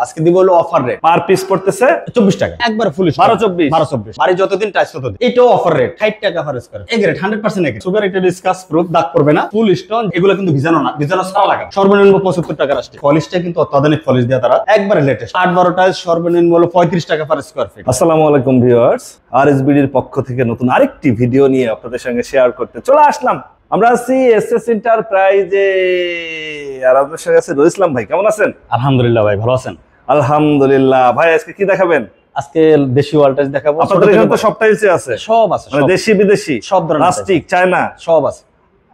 আজকে দিব হলো অফার রেট। পার পিস পড়তেছে 24 টাকা, একবার ফুল 12-24 বাড়ি যতদিন টাইস ততদিন। এটাও অফার রেট 60 টাকা per square. A grade 100% A grade, sugar এটা ডিসকাস প্রুফ, দাগ করবে না, ফুল স্টোন, এগুলো কিন্তু ভিজানো না, ভিজানো ছাড়া লাগানো। সর্বনিম্ন 75 টাকা আসছে। পলিশটা কিন্তু অত্যাধুনিক পলিশ দিয়ে তারা একবারে লেটেস্ট। 8-12 টাইস সর্বনিম্ন হলো 35 টাকা পার স্কয়ার ফিট। আসসালামু আলাইকুম ভিউয়ার্স, আরএসবিডির পক্ষ থেকে নতুন আরেকটি ভিডিও নিয়ে আপনাদের সঙ্গে শেয়ার করতে চলে আসলাম। আমরা আছি এসএস এন্টারপ্রাইজে, আর আপনাদের সঙ্গে আছে রহিস ইসলাম ভাই। কেমন আছেন? আলহামদুলিল্লাহ ভাই, ভালো আছেন? আলহামদুলিল্লাহ ভাই। আজকে কি দেখাবেন? আজকে দেশি ওয়াল টাইস দেখাবো। আপনাদের এখানে তো সব টাইলসই আছে? সব আছে, মানে দেশি বিদেশি সব ধরনের প্লাস্টিক, চায়না সব আছে।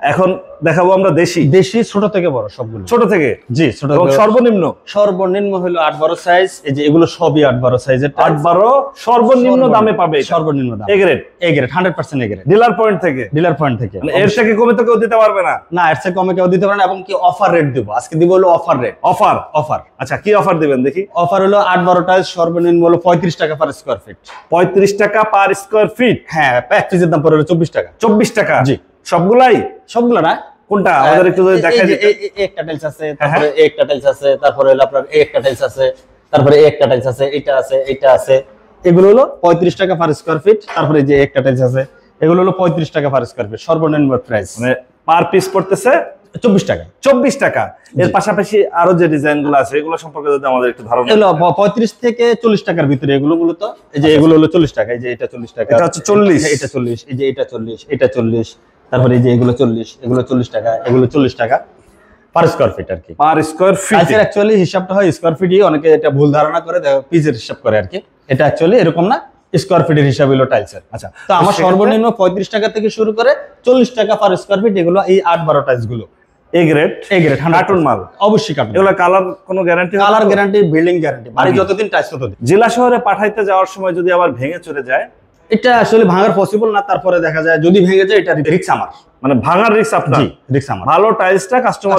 এখন দেখাবো আমরা দেশি ছোট থেকে বড় সবগুলো। ছোট থেকে জি, ছোট এবং সর্বনিম্ন হলো 8-12 সাইজ। এই যে এগুলো সবই 8-12 সাইজের। 8-12 সর্বনিম্ন দামে পাবে। সর্বনিম্ন দাম এগ্রেড 100% এগ্রেড, ডিলার পয়েন্ট থেকে। মানে এর থেকে কমে তো কেউ দিতে পারবে না। না, এর থেকে কমে কেউ দিতে পারে না। এবং কি অফার রেট দেব আজকে, দিব হলো অফার রেট। অফার আচ্ছা, কি অফার দিবেন দেখি? অফার হলো 8-12 টাইলস সর্বনিম্ন হলো 35 টাকা পার স্কয়ার ফিট। 35 টাকা পার স্কয়ার ফিট। হ্যাঁ, এক পিসের দাম পড়ে হলো 24 টাকা। 24 টাকা? জি। সবগুলা না? কোনটা আমাদের একটু যদি দেখাই দিতে। একটা টাইলস আছে, তারপরে একটা টাইলস আছে, তারপরে হলো আপনার একটা টাইলস আছে, তারপরে একটা টাইলস আছে, এটা আছে, এটা আছে। এগুলো হলো 35 টাকা পার স্কয়ার ফিট। তারপরে যে একটা টাইলস আছে, এগুলো হলো 35 টাকা পার স্কয়ার ফিট সর্বনিম্ন প্রাইস। মানে পার পিস পড়তেছে 24 টাকা। 24 টাকা। এর পাশাপাশি আরো যে ডিজাইনগুলো আছে এগুলো সম্পর্কে যদি আমাদের একটু ধারণা। এগুলো 35 থেকে 40 টাকার ভিতরে এগুলো মূলত। এই যে এগুলো হলো 40 টাকা, এই যে এটা 40 টাকা, এটা হচ্ছে 40, এটা 40, এই যে এটা 40, এটা 40, তারপরে এই যে এগুলো 40, এগুলো 40 টাকা, এগুলো 40 টাকা পার স্কয়ার ফিট আর কি। পার স্কয়ার ফিট আচ্ছা, অ্যাকচুয়ালি হিসাবটা হয় স্কয়ার ফিটই, অনেকে এটা ভুল ধারণা করে পিসের হিসাব করে আর কি। এটা অ্যাকচুয়ালি এরকম না, স্কয়ার ফিটের হিসাব হলো টাইলসের। আচ্ছা, তো আমার সর্বনিম্ন 35 টাকা থেকে শুরু করে 40 টাকা পার স্কয়ার ফিট। এগুলো এই 8-12 টাইলস গুলো এগ্রেড কার্টুন মাল। অবশ্যই কার্টুন। এগুলো কালার কোনো guarantee? Colour guarantee, building guarantee, বাড়ি যতদিন টাইলস ততদিন। জেলা শহরে পাঠাইতে যাওয়ার সময় যদি আবার ভেঙে চলে যায়? এটা আসলে ভাঙার পসিবল না। তারপরে দেখা যায় যদি ভেঙে যায়, এটা রিস্ক আমার। মানে ভাঙার রিস্ক আপনার? জি, রিস্ক আমার। ভালো টাইলসটা কাস্টমার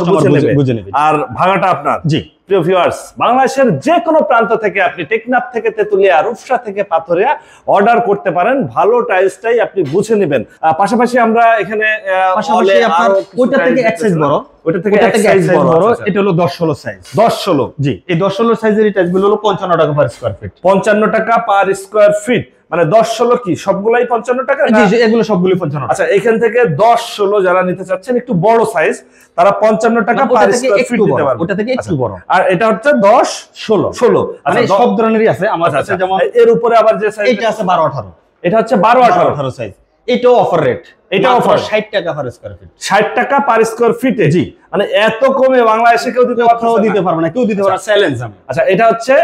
বুঝে নেবে, আর ভাঙাটা আপনার। জি। প্রিয় ভিউয়ার্স, বাংলাদেশের যে কোনো প্রান্ত থেকে আপনি টেকনাফ থেকে তেতুলিয়া, রূপসা থেকে পাথরিয়া অর্ডার করতে পারেন। ভালো টাইলসটাই আপনি বুঝে নেবেন। পাশাপাশি আমরা এখানে পাশাপাশি আপনার ওটা থেকে এক সাইজ বড়, ওটা থেকে এক সাইজ বড়। এটা হলো 10-16 সাইজ। 10-16? জি, এই 10-16 সাইজের এই টাইলসগুলো হলো 55 টাকা পার স্কয়ার ফিট। 55 টাকা পার স্কয়ার ফিট। মানে 10-16 কি সবগুলাই 55 টাকা? জি, এগুলো সবগুলো 55। আচ্ছা, এখান থেকে 10-16 যারা নিতে চাচ্ছেন একটু বড় সাইজ, তারা 55 টাকা পার স্কয়ার ফিট দিতে পারবে। ওটা থেকে একটু বড়। আর এটা হচ্ছে 10-16। মানে সব ধরনেরই আছে আমার কাছে। যেমন এর উপরে আবার যে সাইজ, এটা আছে 12-18। এটা হচ্ছে 12-18 সাইজ। এটাও অফার রেট। এটা অফার 60 টাকা পার স্কয়ার ফিট। 60 টাকা পার স্কয়ার ফিটে? জি। মানে এত কমে বাংলাদেশে কেউ দিতে পারবে না, কেউ দিতে পারবে না, চ্যালেঞ্জ আমি। আচ্ছা, এটা হচ্ছে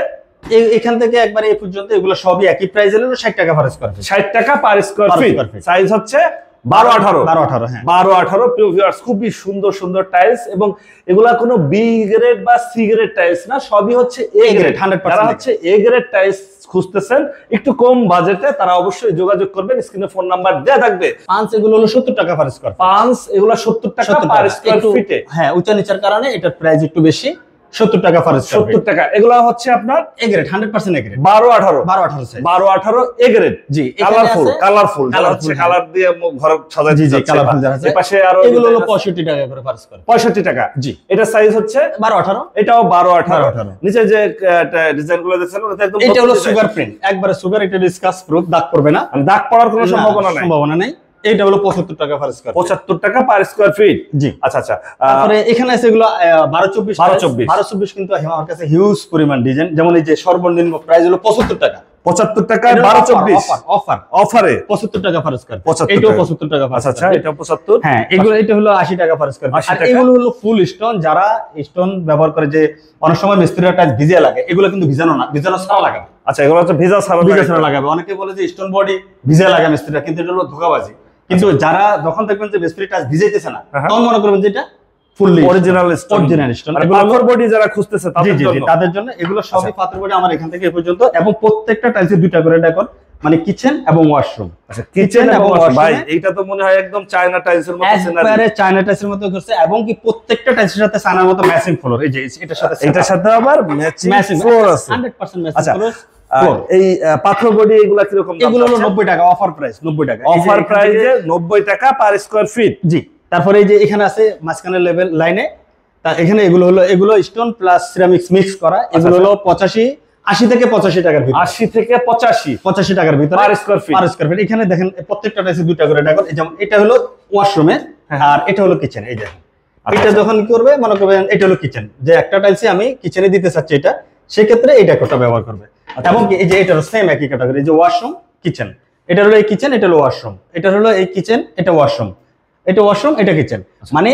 এখান থেকে একবারে এই পর্যন্ত এগুলো সবই একই প্রাইস হলো 60 টাকা পার স্কয়ার ফিট। 60 টাকা পার স্কয়ার ফিট। সাইজ হচ্ছে 12-18। হ্যাঁ, 12-18। প্রিয় ভিউয়ার্স, খুবই সুন্দর সুন্দর টাইলস, এবং এগুলা কোনো বি গ্রেড বা সি গ্রেড টাইলস না, সবই হচ্ছে এ গ্রেড। 100%। যারা হচ্ছে এ গ্রেড টাইলস খুঁজতেছেন একটু কম বাজেটে, তারা অবশ্যই যোগাযোগ করবেন। স্ক্রিনে ফোন নাম্বার দেয়া থাকবে। পাঁচ এগুলো হলো 70 টাকা পার স্কয়ার। পাঁচ এগুলো 70 টাকা পার স্কয়ার ফিটে। হ্যাঁ, উঁচা নিচার কারণে এটার প্রাইস একটু বেশি। 70 টাকা পার স্কয়ার ফিট। 70 টাকা। এগুলো হচ্ছে আপনার A grade, 100% A grade. 12-18 size. 12-18 A grade. G, colourful হচ্ছে কালার দিয়ে ঘর সাজাতে। জি, কালারফুল যাচ্ছে। এই পাশে আরো এগুলো হলো 65 টাকা করে পার স্কয়ার। 65 টাকা। জি। এটা সাইজ হচ্ছে 12-18। এটাও 12-18। নিচে যে ডিজাইনগুলো দেখছেন ওটা একদম, এটা হলো সুগার প্রিন্ট, একবারে সুগার। এটা ডিসকাস প্রুফ, দাগ করবে না, দাগ পড়ার কোনো সম্ভাবনা নাই। এটা হলো 75 টাকা পার স্কয়ার। 75 টাকা পার স্কয়ার ফিট। জি। আচ্ছা। তারপরে এখানে আছে এগুলো 12-24 কিন্তু আমার কাছে হিউজ পরিমাণ ডিজাইন। যেমন এই যে সর্বনিম্ন প্রাইস হলো 75 টাকা। 75 টাকা 12-24 অফারে 75 টাকা পার স্কয়ার। 75 এটাও 75 টাকা পার। আচ্ছা, এটা 75। হ্যাঁ, এটা হলো 80 টাকা পার স্কয়ার। আর এগুলো হলো ফুল স্টোন। যারা স্টোন ব্যবহার করে, যে অনেক সময় মিস্ত্রিরা টাইলস ভিজে লাগে, এগুলো কিন্তু ভিজানো না, ভিজানো ছাড়া লাগাবে। আচ্ছা, এগুলো হচ্ছে ভিজা ছাড়া লাগাবে। অনেকে বলে যে স্টোন বডি ভিজে লাগায় মিস্ত্রিরা, কিন্তু এটা হলো ধোঁকাবাজি। কিন্তু যারা যখন দেখবেন যে মিস্ত্রি টাইলস ভিজাইতেছে না, তখন মনে করবেন যে এটা ফুললি অরিজিনাল স্টোন। পাথর বডি যারা খুঁজতেছে তাদের জন্য এগুলো সবই পাথর বডি। আমার এখান থেকে এই পর্যন্ত, এবং প্রত্যেকটা টাইলসে 2টা করে ডেকর, মানে কিচেন এবং ওয়াশরুম। আচ্ছা, কিচেন এবং ওয়াশরুম। ভাই, এইটা তো মনে হয় একদম চায়না টাইলসের মতো সিনারি। একবারে চায়না টাইলসের মতো করছে, এবং কি প্রত্যেকটা টাইলসের সাথে চায়নার মতো ম্যাচিং ফ্লোর। এই যে এটার সাথে আবার ম্যাচিং ফ্লোর আছে। 100% ম্যাচিং ফ্লোর। এই পাথর বডি এগুলা কি রকম? এগুলো হলো 90 টাকা অফার প্রাইস। 90 টাকা অফার প্রাইসে 90 টাকা পার স্কয়ার ফিট। জি। তারপরে এই যে এখানে আছে মাঝখানে লেভেল লাইনে তা এখানে এগুলো স্টোন প্লাস সিরামিক্স মিক্স করা, এগুলো হলো 80 থেকে 85 টাকার ভিতরে। 80 থেকে 85 টাকার ভিতরে পার স্কয়ার ফিট। এখানে দেখেন প্রত্যেকটা টাইসে দুইটা করে ডেকর। যেমন এটা হলো ওয়াশরুমে আর এটা হলো কিচেন। এই দেখেন এটা যখন কি করবে, মনে করবেন এটা হলো কিচেন, যে একটা টাইলসে আমি কিচেনে দিতে চাচ্ছি এটা, সেক্ষেত্রে এই ডেকরটা ব্যবহার করবে। এবং কি এই যে এটা হলো সেম একই ক্যাটাগরি, এই যে ওয়াশরুম কিচেন, এটা হলো এই কিচেন, এটা হলো ওয়াশরুম, এটা হলো এই কিচেন, এটা ওয়াশরুম, এটা ওয়াশরুম, এটা কিচেন। মানে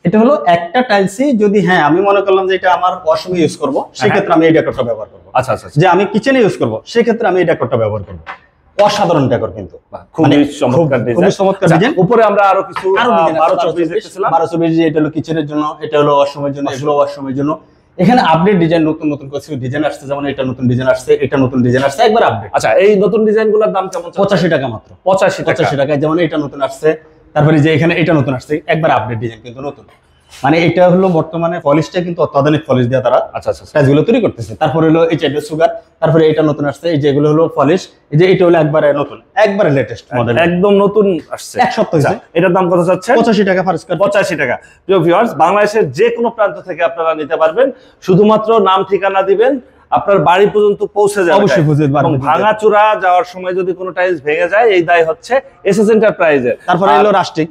এটা হলো একটা টাইলসই যদি আমি মনে করলাম যে এটা আমার ওয়াশরুমে ইউজ করব, সেক্ষেত্রে আমি এই ডেকরটা ব্যবহার করব। আচ্ছা আচ্ছা। যে আমি কিচেনে ইউজ করব, সেক্ষেত্রে আমি এই ডেকরটা ব্যবহার করব। অসাধারণ ডেকর কিন্তু, খুবই চমৎকার ডিজাইন। খুবই চমৎকার ডিজাইন। উপরে আমরা আরো কিছু 12-24 দেখতেছিলাম। 12-24 যে এটা হলো কিচেনের জন্য, এটা হলো ওয়াশরুমের জন্য, এগুলো ওয়াশরুমের জন্য। এখানে আপডেট ডিজাইন, নতুন নতুন কিছু ডিজাইন আসছে, যেমন এটা নতুন ডিজাইন আসছে, এটা নতুন ডিজাইন আসছে, একবার আপডেট। আচ্ছা, এই নতুন ডিজাইনগুলোর দাম কেমন? 85 টাকা মাত্র। 85 টাকা। যেমন এটা নতুন আসছে, তারপরে যে এখানে এটা নতুন আসছে, একবার আপডেট ডিজাইন কিন্তু নতুন। মানে এটা হলো বর্তমানে পলিশটা কিন্তু অত্যাধুনিক পলিশ দিয়ে তারা টাইলসগুলো তৈরি করতেছে। তারপরে হলো এই চাইটা সুগার, তারপরে এটা নতুন আসছে, এই যে এগুলো হলো পলিশ, এই যে এটা হলো একবারে নতুন, একবারে লেটেস্ট মডেল, একদম নতুন আসছে, এক সপ্তাহ হয়েছে। এটার দাম কত যাচ্ছে? 85 টাকা পার স্কয়ার। 85 টাকা। প্রিয় ভিউয়ার্স, বাংলাদেশের যে কোনো প্রান্ত থেকে আপনারা নিতে পারবেন, শুধুমাত্র নাম ঠিকানা দিবেন, আপনার বাড়ি পর্যন্ত পৌঁছে যাবে। অবশ্যই পৌঁছে যাবে। এবং ভাঙাচোরা যাওয়ার সময় যদি কোনো টাইলস ভেঙে যায়, এই দায় হচ্ছে এসএস এন্টারপ্রাইজের। তারপরে হলো রাস্টিক,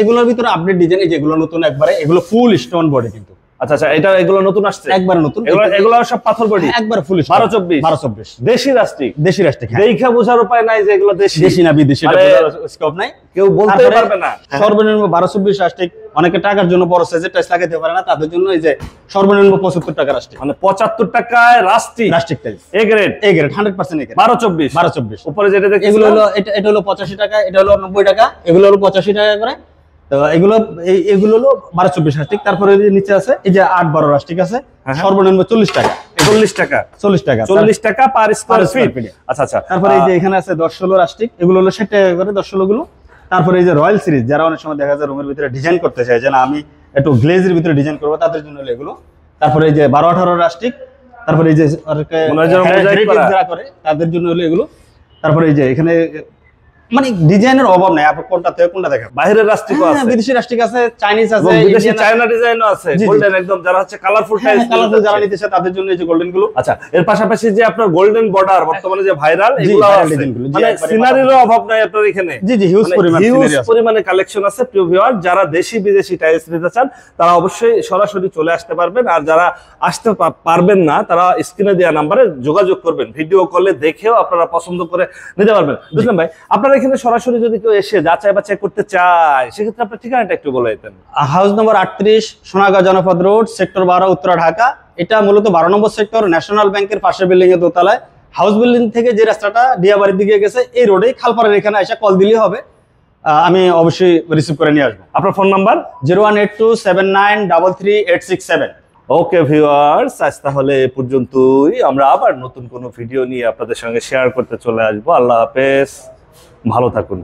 এগুলোর ভিতরে আপডেট ডিজাইন, এই যেগুলো নতুন একবারে, এগুলো ফুল স্টোন বডি কিন্তু। আচ্ছা আচ্ছা, এগুলো নতুন আসছে, একবারে নতুন। এগুলো সব পাথর বডি, একবারে ফুল 12-24 দেশি রাস্টিক। দেখা বোঝার উপায় নাই যে এগুলো দেশি না বিদেশি, এটা বোঝার স্কোপ নাই, কেউ বলতে পারবে না। সর্বনিম্ন 12-24 রাস্টিক। অনেকে টাকার জন্য বড় সাইজের টাইলস লাগাতে পারে না, তাদের জন্য এই যে সর্বনিম্ন 75 টাকা রাস্টিক, মানে 75 টাকায় rustic tiles, A grade 100% A grade. 12-24 উপরে যেটা দেখছেন, এগুলো হলো এটা হলো 85 টাকা, এটা হলো 90 টাকা, এগুলো হলো 85 টাকা করে। তো এগুলো হলো 12-24 রাস্টিক। তারপরে নিচে আছে এই যে 8-12 রাস্টিক আছে, সর্বনিম্ন 40 টাকা। 40 টাকা পার স্কয়ার ফিট। আচ্ছা আচ্ছা। তারপরে এই যে এখানে আছে 10-16 রাস্টিক, এগুলো হলো 60 টাকা করে 10-16 গুলো। তারপরে এই যে রয়্যাল সিরিজ, যারা অনেক সময় দেখা যায় রুমের ভিতরে ডিজাইন করতে চায়, যে না আমি একটু গ্লেজের ভিতরে ডিজাইন করবো, তাদের জন্য হলো এগুলো। তারপরে এই যে 12-18 রাস্টিক, তারপরে এই যে যারা করে তাদের জন্য হলো এগুলো। তারপরে এই যে এখানে মানে ডিজাইনের অভাব নাই, আপনি কোনটা থেকে কোনটা দেখেন। বাইরের রাস্টিকও আছে, বিদেশি রাস্টিক আছে, চাইনিজ আছে, বিদেশি চায়না ডিজাইনও আছে, গোল্ডেন একদম, যারা হচ্ছে কালারফুল টাইলস, কালারফুল যারা নিতে চায় তাদের জন্য এই যে গোল্ডেন গুলো। আচ্ছা, এর পাশাপাশি যে আপনার গোল্ডেন বর্ডার বর্তমানে যে ভাইরাল, এগুলো আছে, মানে সিনারিরও অভাব নাই আপনার এখানে। জি হিউজ পরিমাণে কালেকশন আছে। প্রিয় ভিউয়ার, যারা দেশি বিদেশি টাইলস নিতে চান, তারা অবশ্যই সরাসরি চলে আসতে পারবেন। আর যারা আসতে পারবেন না, তারা স্ক্রিনে দেওয়া নম্বরে যোগাযোগ করবেন, ভিডিও কলে দেখেও আপনারা পছন্দ করে নিতে পারবেন। বুঝলেন ভাই? আপনারা এখানে সরাসরি যদি কেউ এসে যাচাই বাছাই করতে চায়, সেক্ষেত্রে আপনার ঠিকানাটা একটু বলে দিতেন। হাউস নম্বর 38, সোনাগাঁও জনপদ রোড, সেক্টর 12, উত্তরা, ঢাকা। এটা মূলত 12 নম্বর সেক্টর, ন্যাশনাল ব্যাংকের পাশের বিল্ডিং এর দোতলায়। হাউস বিল্ডিং থেকে যে রাস্তাটা ডিয়াবাড়ির দিকে গেছে, এই রোডে খালপাড়ের এখানে এসে কল দিলেই হবে, আমি অবশ্যই রিসিভ করে নিয়ে আসবো। আপনার ফোন নাম্বার 0182793387। ওকে ভিউয়ার্স, আজ তাহলে এ পর্যন্তই। আমরা আবার নতুন কোনো ভিডিও নিয়ে আপনাদের সঙ্গে শেয়ার করতে চলে আসবো। আল্লাহ হাফেজ, ভালো থাকুন।